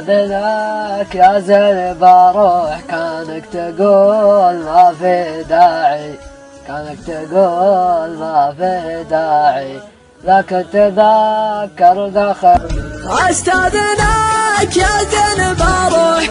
بذاك يا زين بروح كانك تقول ما في داعي، كانك تقول ما في داعي، لكن تذكر دخل استاذنك يا زين بروح